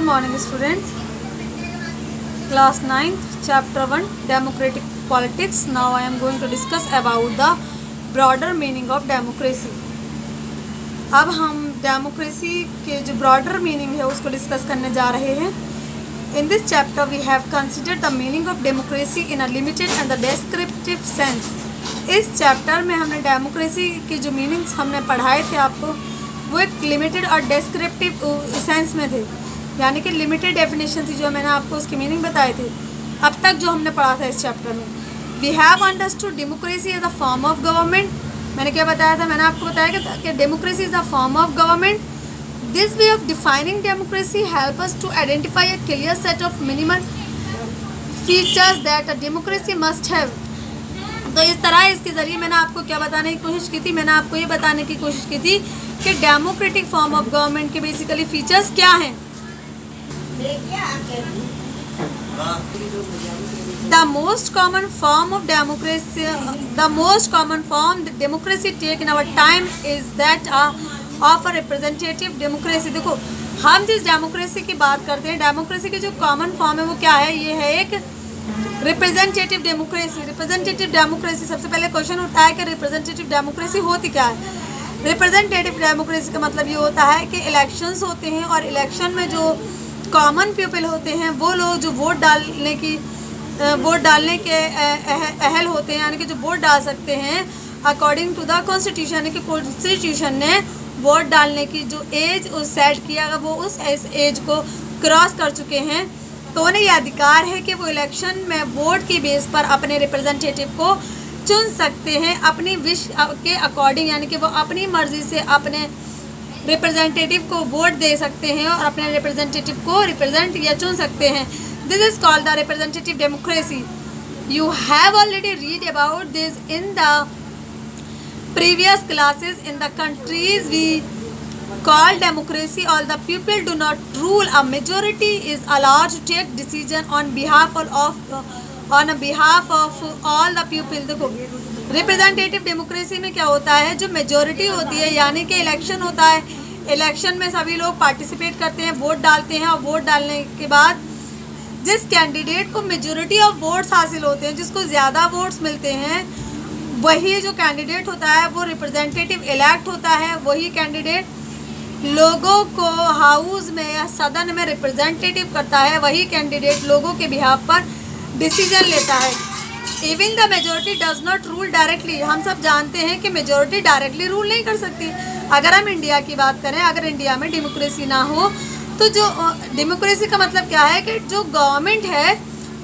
morning students. Class 9th chapter 1 democratic politics. Now I am going to discuss about the broader meaning of democracy. अब हम democracy के जो broader meaning है उसको discuss करने जा रहे हैं. In this chapter we have considered the meaning of democracy in a limited and the descriptive sense. इस चैप्टर में हमने डेमोक्रेसी की जो मीनिंग्स हमने पढ़ाए थे आपको, वो एक लिमिटेड और डेस्क्रिप्टिव सेंस में थे, यानी कि लिमिटेड डेफिनेशन थी जो मैंने आपको उसके मीनिंग बताए थे. अब तक जो हमने पढ़ा था इस चैप्टर में, we have understood democracy as a form of government. मैंने क्या बताया था? मैंने आपको बताया कि democracy is a form of government. This way of defining democracy help us to identify a clear set of minimal features that a democracy must have. तो इस तरह इसके ज़रिए मैंने आपको क्या बताने की कोशिश की थी? मैंने आपको ये बताने की कोशिश की थी कि डेमोक्रेटिक फॉर्म ऑफ गवर्नमेंट के बेसिकली फीचर्स क्या हैं. The most common form of democracy, democracy take in our time is that of a representative democracy. देखो, हम जिस डेमोक्रेसी की बात करते हैं, डेमोक्रेसी की जो कॉमन फॉर्म है वो क्या है? ये है एक रिप्रेजेंटेटिव डेमोक्रेसी. रिप्रेजेंटेटिव डेमोक्रेसी, सबसे पहले क्वेश्चन उठता है कि रिप्रेजेंटेटिव डेमोक्रेसी होती क्या है. रिप्रेजेंटेटिव डेमोक्रेसी का मतलब ये होता है कि इलेक्शंस होते हैं और इलेक्शन में जो कॉमन पीपल होते हैं वो लोग जो वोट डालने के अहल होते हैं, यानी कि जो वोट डाल सकते हैं अकॉर्डिंग टू द कॉन्स्टिट्यूशन, यानी कि कॉन्स्टिट्यूशन ने वोट डालने की जो एज सेट किया, अगर वो उस एज को क्रॉस कर चुके हैं तो उन्हें यह अधिकार है कि वो इलेक्शन में वोट की बेस पर अपने रिप्रेजेंटेटिव को चुन सकते हैं अपनी विश के अकॉर्डिंग, यानी कि वो अपनी मर्ज़ी से अपने रिप्रेजेंटेटिव को वोट दे सकते हैं और अपने रिप्रेजेंटेटिव को रिप्रेजेंट या चुन सकते हैं. This is called the representative democracy. You have already read about this in the previous classes. In the countries we called democracy, all the people do not rule. A majority is allowed to take decision on behalf of all the people. देखो, representative democracy में क्या होता है? जो majority होती है, यानी कि इलेक्शन होता है, इलेक्शन में सभी लोग पार्टिसिपेट करते हैं, वोट डालते हैं और वोट डालने के बाद जिस कैंडिडेट को मेजॉरिटी ऑफ वोट्स हासिल होते हैं, जिसको ज़्यादा वोट्स मिलते हैं, वही जो कैंडिडेट होता है वो रिप्रेजेंटेटिव इलेक्ट होता है. वही कैंडिडेट लोगों को हाउस में या सदन में रिप्रेजेंटेटिव करता है. वही कैंडिडेट लोगों के बिहाफ पर डिसीजन लेता है. Even the majority does not rule directly. हम सब जानते हैं कि मेजॉरिटी डायरेक्टली रूल नहीं कर सकती. अगर हम इंडिया की बात करें, अगर इंडिया में डेमोक्रेसी ना हो तो जो डेमोक्रेसी का मतलब क्या है कि जो गवर्नमेंट है,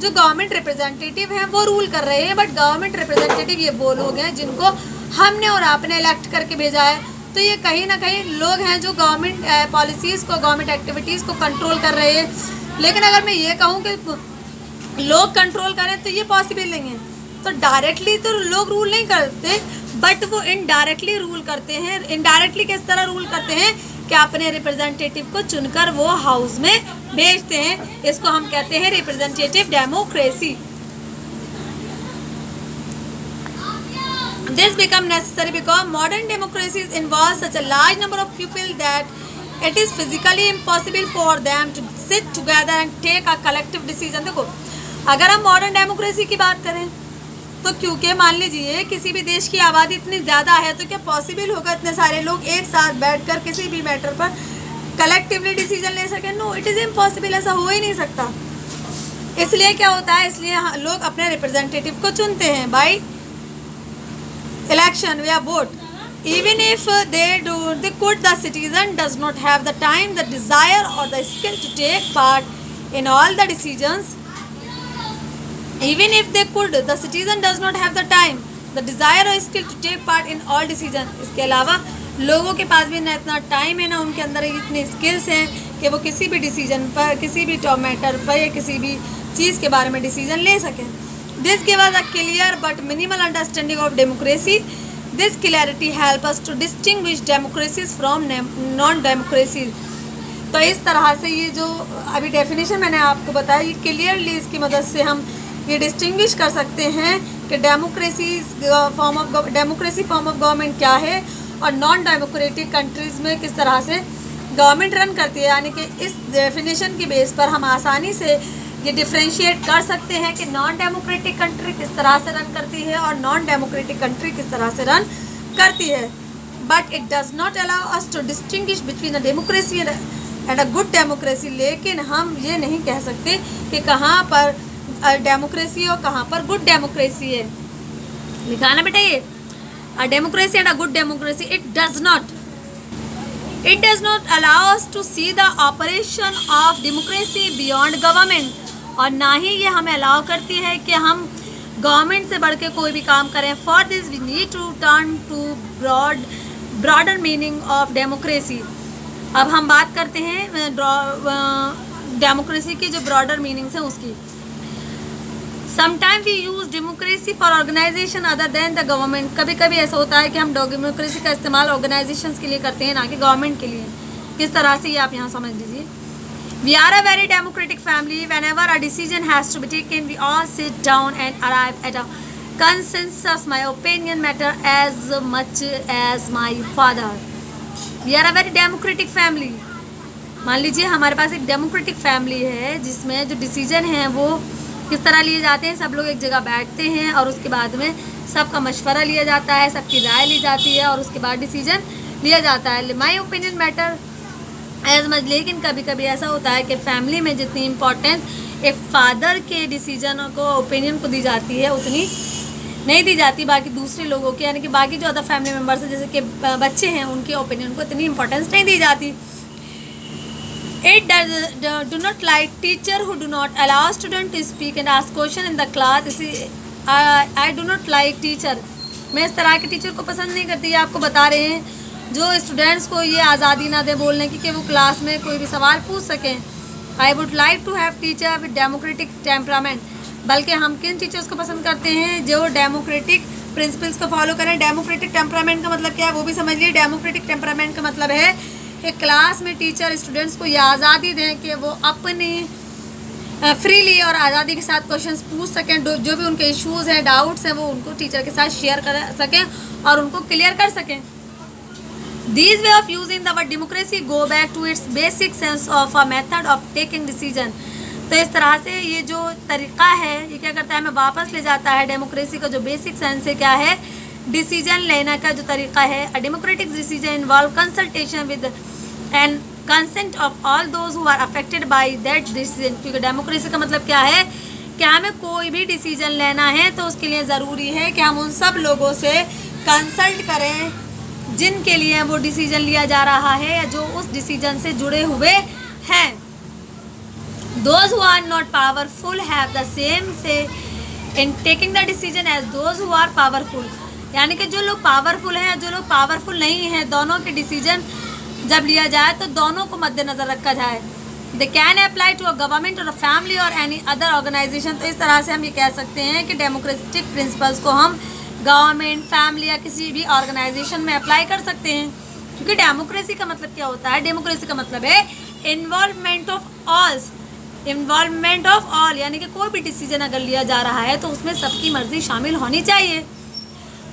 जो गवर्नमेंट रिप्रेजेंटेटिव हैं वो रूल कर रहे हैं, बट गवर्नमेंट रिप्रेजेंटेटिव ये वो लोग हैं जिनको हमने और आपने इलेक्ट करके भेजा है. तो ये कहीं ना कहीं लोग हैं जो गवर्नमेंट पॉलिसीज़ को, गवर्नमेंट एक्टिविटीज़ को कंट्रोल कर रहे हैं. लेकिन अगर मैं ये कहूँ कि लोग कंट्रोल करें तो ये पॉसिबल नहीं है. तो डायरेक्टली तो लोग रूल नहीं करते, बट वो इनडायरेक्टली रूल करते हैं. इनडायरेक्टली किस तरह रूल करते हैं कि अपने रिप्रेजेंटेटिव को चुनकर वो हाउस में भेजते हैं. इसको हम कहते हैं representative democracy. This become necessary because modern democracies involve such a large number of people that it is physically impossible for them to sit together and take a collective decision. देखो, अगर हम मॉडर्न डेमोक्रेसी की बात करें तो क्योंकि मान लीजिए किसी भी देश की आबादी इतनी ज़्यादा है तो क्या पॉसिबल होगा इतने सारे लोग एक साथ बैठकर किसी भी मैटर पर कलेक्टिवली डिसीजन ले सकें? No, it is impossible. ऐसा हो ही नहीं सकता. इसलिए क्या होता है? इसलिए लोग अपने रिप्रेजेंटेटिव को चुनते हैं by election via vote. Even if they could, the citizen does not have the time, the desire or the skill to take part in all the decisions. Even if they could, the citizen does not have the time, the desire or skill to take part in all decisions. इसके अलावा लोगों के पास भी ना इतना time है, ना उनके अंदर इतनी स्किल्स हैं कि वो किसी भी डिसीजन पर, किसी भी मैटर पर या किसी भी चीज़ के बारे में डिसीजन ले सकें. This gives us a clear but minimal understanding of democracy. This clarity helps us to distinguish democracies from non-democracies. तो इस तरह से ये जो अभी डेफिनेशन मैंने आपको बताया, ये क्लियरली इसकी मदद से हम ये डिस्टिंग्विश कर सकते हैं कि डेमोक्रेसी फॉर्म ऑफ गवर्नमेंट क्या है और नॉन डेमोक्रेटिक कंट्रीज़ में किस तरह से गवर्नमेंट रन करती है, यानी कि इस डेफिनेशन की बेस पर हम आसानी से ये डिफ्रेंशिएट कर सकते हैं कि नॉन डेमोक्रेटिक कंट्री किस तरह से रन करती है और नॉन डेमोक्रेटिक कंट्री किस तरह से रन करती है। But it does not allow us to distinguish between a democracy and a good democracy. लेकिन हम ये नहीं कह सकते कि कहाँ पर डेमोक्रेसी और कहाँ पर गुड डेमोक्रेसी है। लिखा ना बेटा ये, अ democracy and a good democracy, it does not allow us to see the operation of democracy beyond government। और ना ही ये हमें अलाउ करती है कि हम गवर्नमेंट से बढ़ के कोई भी काम करें। For this we need to turn to broader meaning of democracy. अब हम बात करते हैं डेमोक्रेसी की जो ब्रॉडर मीनिंग्स हैं उसकी। Sometime we use democracy for organisation other than the government. कभी कभी ऐसा होता है कि हम डेमोक्रेसी का इस्तेमाल ऑर्गेनाइजेशंस के लिए करते हैं, ना कि गवर्नमेंट के लिए। किस तरह से ये आप यहाँ समझ लीजिए। We are a very democratic family. Whenever a decision has to be taken, we all sit down and arrive at a consensus. My opinion matter as much as my father. We are a very democratic family. मान लीजिए हमारे पास एक democratic family है जिसमें जो decision हैं वो किस तरह लिए जाते हैं। सब लोग एक जगह बैठते हैं और उसके बाद में सबका मशवरा लिया जाता है, सबकी राय ली जाती है और उसके बाद डिसीजन लिया जाता है। My opinion matter as much. लेकिन कभी कभी ऐसा होता है कि फैमिली में जितनी इम्पोर्टेंस एक फादर के डिसीजन को, ओपिनियन को दी जाती है, उतनी नहीं दी जाती बाकी दूसरे लोगों के, यानी कि बाकी जो अदर फैमिली मेम्बर्स हैं जैसे कि बच्चे हैं उनके ओपिनियन को इतनी इंपॉर्टेंस नहीं दी जाती। It do not like teacher who do not allow student to speak and ask question in the class। I do not like teacher। मैं इस तरह के टीचर को पसंद नहीं करती। ये आपको बता रहे हैं जो स्टूडेंट्स को ये आज़ादी ना दे बोलने की कि वो क्लास में कोई भी सवाल पूछ सकें। I would like to have teacher with democratic temperament. बल्कि हम किन टीचर्स को पसंद करते हैं जो डेमोक्रेटिक प्रिंसिपल्स को फॉलो करें। डेमोक्रेटिक टेम्परामेंट का मतलब क्या है वो भी समझ लीजिए। डेमोक्रेटिक टेम्परामेंट का मतलब है कि क्लास में टीचर स्टूडेंट्स को ये आज़ादी दें कि वो अपनी फ्रीली और आज़ादी के साथ क्वेश्चंस पूछ सकें। जो भी उनके इश्यूज़ हैं, डाउट्स हैं, वो उनको टीचर के साथ शेयर कर सकें और उनको क्लियर कर सकें। These way of using the word democracy go back to its basic sense of a method of taking decision। तो इस तरह से ये जो तरीक़ा है ये क्या करता है, हमें वापस ले जाता है डेमोक्रेसी का जो बेसिक सेंस है क्या है, डिसीजन लेने का जो तरीक़ा है। A democratic decision involve consultation with and consent of all those who are affected by that decision. क्योंकि डेमोक्रेसी का मतलब क्या है कि हमें कोई भी डिसीजन लेना है तो उसके लिए ज़रूरी है कि हम उन सब लोगों से कंसल्ट करें जिनके लिए वो डिसीजन लिया जा रहा है या जो उस डिसीजन से जुड़े हुए हैं। Those who are not powerful have the same say in taking the decision as those who are powerful। यानी कि जो लोग पावरफुल हैं जो लोग पावरफुल नहीं हैं, दोनों के डिसीजन जब लिया जाए तो दोनों को मद्देनज़र रखा जाए। They can apply to a government or a family or any other organization। तो इस तरह से हम ये कह सकते हैं कि डेमोक्रेटिक प्रिंसिपल्स को हम गवर्नमेंट, फैमिली या किसी भी ऑर्गेनाइजेशन में अप्लाई कर सकते हैं। क्योंकि डेमोक्रेसी का मतलब क्या होता है, डेमोक्रेसी का मतलब है इन्वॉल्वमेंट ऑफ ऑल। यानी कि कोई भी डिसीजन अगर लिया जा रहा है तो उसमें सबकी मर्जी शामिल होनी चाहिए।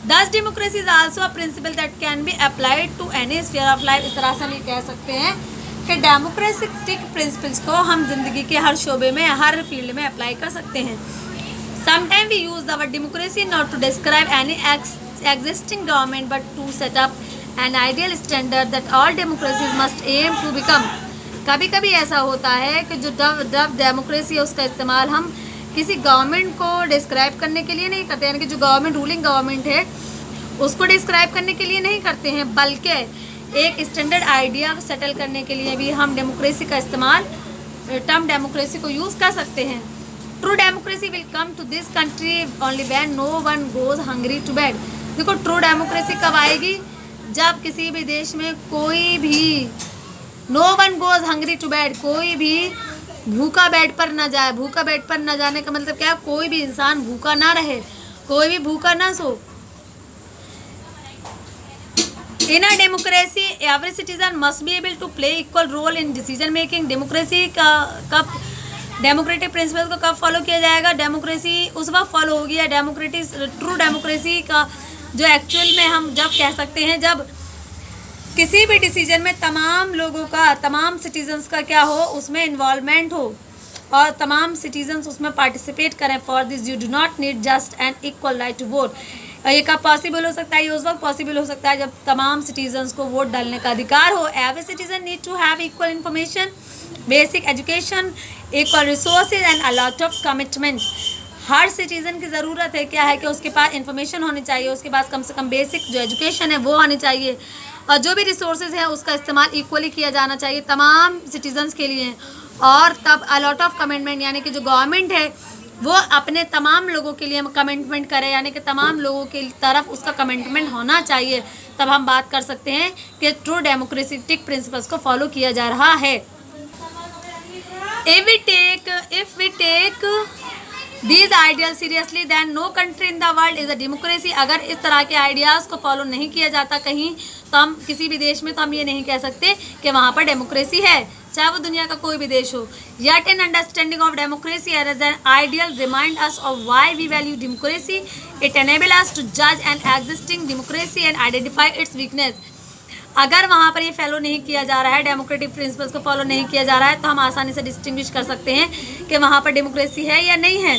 Thus democracy is also a principle that can be applied to any sphere of life. इस तरह से हम ये कह सकते हैं कि डेमोक्रेटिक प्रिंसिपल्स को हम जिंदगी के हर शोबे में, हर फील्ड में अप्लाई कर सकते हैं। Sometimes we use the word democracy not to describe any existing government but to set up an ideal standard that all democracies must aim to become। कभी कभी ऐसा होता है कि जो डेमोक्रेसी है उसका इस्तेमाल हम किसी गवर्नमेंट को डिस्क्राइब करने के लिए नहीं करते, यानी कि जो गवर्नमेंट, रूलिंग गवर्नमेंट है उसको डिस्क्राइब करने के लिए नहीं करते हैं, बल्कि एक स्टैंडर्ड आइडिया सेटल करने के लिए भी हम डेमोक्रेसी का इस्तेमाल, टर्म डेमोक्रेसी को यूज़ कर सकते हैं। True democracy will come to this country only when no one goes hungry to bed. देखो ट्रू डेमोक्रेसी कब आएगी, जब किसी भी देश में कोई भी no one goes hungry to bed, कोई भी भूखा बेड पर ना जाए। भूखा बेड पर ना जाने का मतलब क्या है, कोई भी इंसान भूखा ना रहे, कोई भी भूखा ना सो। In a democracy every citizen must be able to play equal role in decision making. Democracy का कब, डेमोक्रेटिक प्रिंसिपल को कब फॉलो किया जाएगा, डेमोक्रेसी उस वक्त फॉलो होगी या ट्रू डेमोक्रेसी का जो एक्चुअल में हम जब कह सकते हैं जब किसी भी डिसीजन में तमाम लोगों का, तमाम सिटीजन्स का क्या हो, उसमें इन्वॉल्वमेंट हो और तमाम सिटीजन्स उसमें पार्टिसिपेट करें। For this you do not need just and equal right to vote. ये कब पॉसिबल हो सकता है? ये उस वक्त पॉसिबल हो सकता है जब तमाम सिटीजन्स को वोट डालने का अधिकार हो। Every citizen need to have equal information, basic education, equal resources and a lot of commitment. हर सिटीज़न की ज़रूरत है क्या है कि उसके पास इन्फॉर्मेशन होनी चाहिए, उसके पास कम से कम बेसिक जो एजुकेशन है वो होनी चाहिए, और जो भी रिसोर्सेज है उसका इस्तेमाल इक्वली किया जाना चाहिए तमाम सिटीजन्स के लिए। और तब अलॉट ऑफ कमिटमेंट, यानी कि जो गवर्नमेंट है वो अपने तमाम लोगों के लिए कमिटमेंट करे, यानी कि तमाम लोगों की तरफ उसका कमिटमेंट होना चाहिए। तब हम बात कर सकते हैं कि ट्रू डेमोक्रेटिक प्रिंसिपल्स को फॉलो किया जा रहा है। If we take these ideals seriously, then no country in the world is a democracy। अगर इस तरह के आइडियाज़ को फॉलो नहीं किया जाता कहीं, तो हम किसी भी देश में तो हम ये नहीं कह सकते कि वहाँ पर डेमोक्रेसी है, चाहे वो दुनिया का कोई भी देश हो। Yet in understanding of democracy as an ideal remind us of why we value democracy। It enable us to judge an existing democracy and identify its weakness। अगर वहाँ पर ये फॉलो नहीं किया जा रहा है, डेमोक्रेटिक प्रिंसिपल्स को फॉलो नहीं किया जा रहा है, तो हम आसानी से डिस्टिंग्विश कर सकते हैं कि वहाँ पर डेमोक्रेसी है या नहीं है।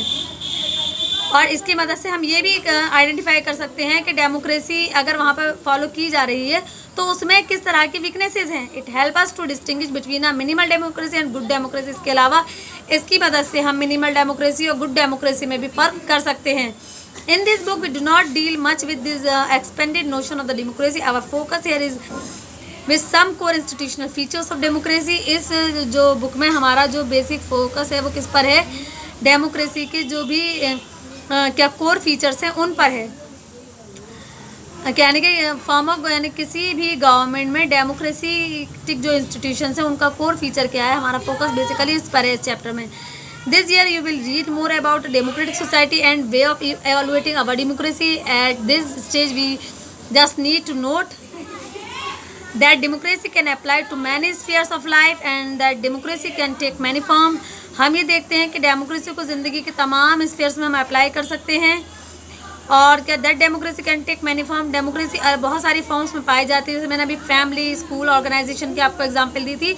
और इसकी मदद से हम ये भी आइडेंटिफाई कर सकते हैं कि डेमोक्रेसी अगर वहाँ पर फॉलो की जा रही है तो उसमें किस तरह की वीकनेसेस हैं। It help us to distinguish between a minimal democracy and good democracy. इसके अलावा इसकी मदद से हम मिनिमल डेमोक्रेसी और गुड डेमोक्रेसी में भी फ़र्क कर सकते हैं। In this book, we do not deal much with this expanded notion of the democracy. Our focus here is with some core institutional features of democracy। इस जो बुक में हमारा जो बेसिक फोकस है वो किस पर है? डेमोक्रेसी के जो भी क्या कोर फीचर्स हैं उन पर है। यानी कि फॉर्म ऑफ, यानी किसी भी गवर्नमेंट में डेमोक्रेटिक जो इंस्टीट्यूशंस हैं उनका कोर फीचर क्या है, हमारा फोकस बेसिकली इस पर है इस चैप्टर में। This year you will read more about democratic society and way of evaluating our democracy। At this stage we just need to note that democracy can apply to many spheres of life and that democracy can take many form। हम ये देखते हैं कि democracy को ज़िंदगी के तमाम spheres में हम अप्लाई कर सकते हैं। और क्या that democracy can take many form, democracy बहुत सारी फॉर्म्स में पाई जाती है। जैसे मैंने अभी फैमिली, स्कूल, ऑर्गेनाइजेशन की आपको एग्जांपल दी थी।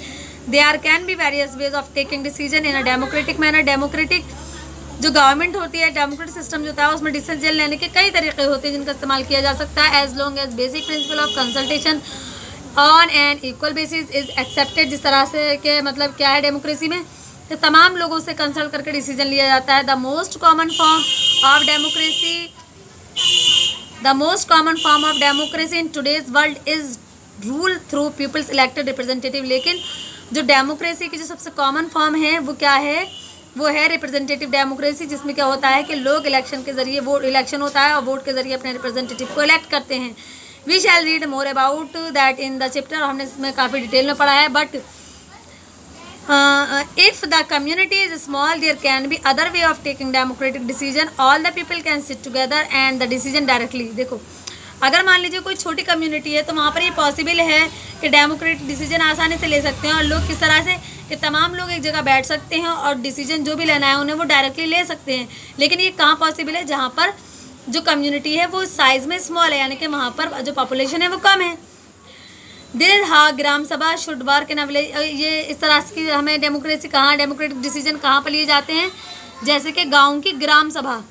There can be various ways of taking decision in a democratic manner. Democratic जो गवर्नमेंट होती है, डेमोक्रेटिक सिस्टम जो होता है उसमें डिसीजन लेने के कई तरीके होते हैं जिनका इस्तेमाल किया जा सकता है। As long as basic principle of consultation on an equal basis is accepted. जिस तरह से कि मतलब क्या है डेमोक्रेसी में, तो तमाम लोगों से कंसल्ट करके डिसीजन लिया जाता है। The most common form of democracy in today's world is rule through people's elected representative. लेकिन जो डेमोक्रेसी की जो सबसे कॉमन फॉर्म है वो क्या है? वो है रिप्रेजेंटेटिव डेमोक्रेसी, जिसमें क्या होता है कि लोग इलेक्शन के जरिए, वोट इलेक्शन होता है और वोट के जरिए अपने रिप्रेजेंटेटिव को इलेक्ट करते हैं। We shall read more about that in the chapter. हमने इसमें काफ़ी डिटेल में पढ़ा है। But if the community is small, there can be other way of taking democratic decision। all the people can sit together and the decision directly। देखो, अगर मान लीजिए कोई छोटी कम्युनिटी है तो वहाँ पर ये पॉसिबल है कि डेमोक्रेटिक डिसीजन आसानी से ले सकते हैं। और लोग किस तरह से कि तमाम लोग एक जगह बैठ सकते हैं और डिसीजन जो भी लेना है उन्हें वो डायरेक्टली ले सकते हैं। लेकिन ये कहाँ पॉसिबल है? जहाँ पर जो कम्युनिटी है वो साइज़ में स्मॉल है, यानी कि वहाँ पर जो पॉपुलेशन है वो कम है। दिस हाँ ग्राम सभा should work in a village. ये इस तरह से हमें डेमोक्रेसी कहाँ, डेमोक्रेटिक डिसीजन कहाँ पर लिए जाते हैं? जैसे कि गाँव की ग्राम सभा।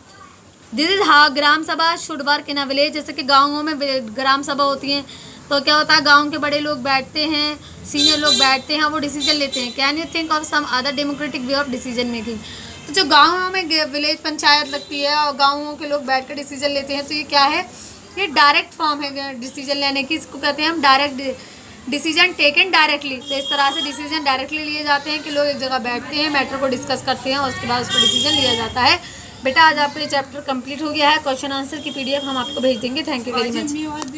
दिस इज हाउ ग्राम सभा should work in a village. जैसे कि गाँवों में ग्राम सभा होती हैं तो क्या होता है, गांव के बड़े लोग बैठते हैं, सीनियर लोग बैठते हैं, वो डिसीजन लेते हैं। Can you think of some other democratic way of decision making? तो जो गाँवों में विलेज पंचायत लगती है और गाँवों के लोग बैठ कर डिसीजन लेते हैं, तो ये क्या है? ये डायरेक्ट फॉर्म है डिसीजन लेने की। इसको कहते हैं हम डायरेक्ट डिसीजन टेकन डायरेक्टली। तो इस तरह से डिसीजन डायरेक्टली लिए जाते हैं कि लोग एक जगह बैठते हैं, मैटर को डिस्कस करते हैं और उसके बाद उस पर डिसीजन लिया जाता है। बेटा आज आपका ये चैप्टर कंप्लीट हो गया है। क्वेश्चन आंसर की PDF हम आपको भेज देंगे। Thank you very much.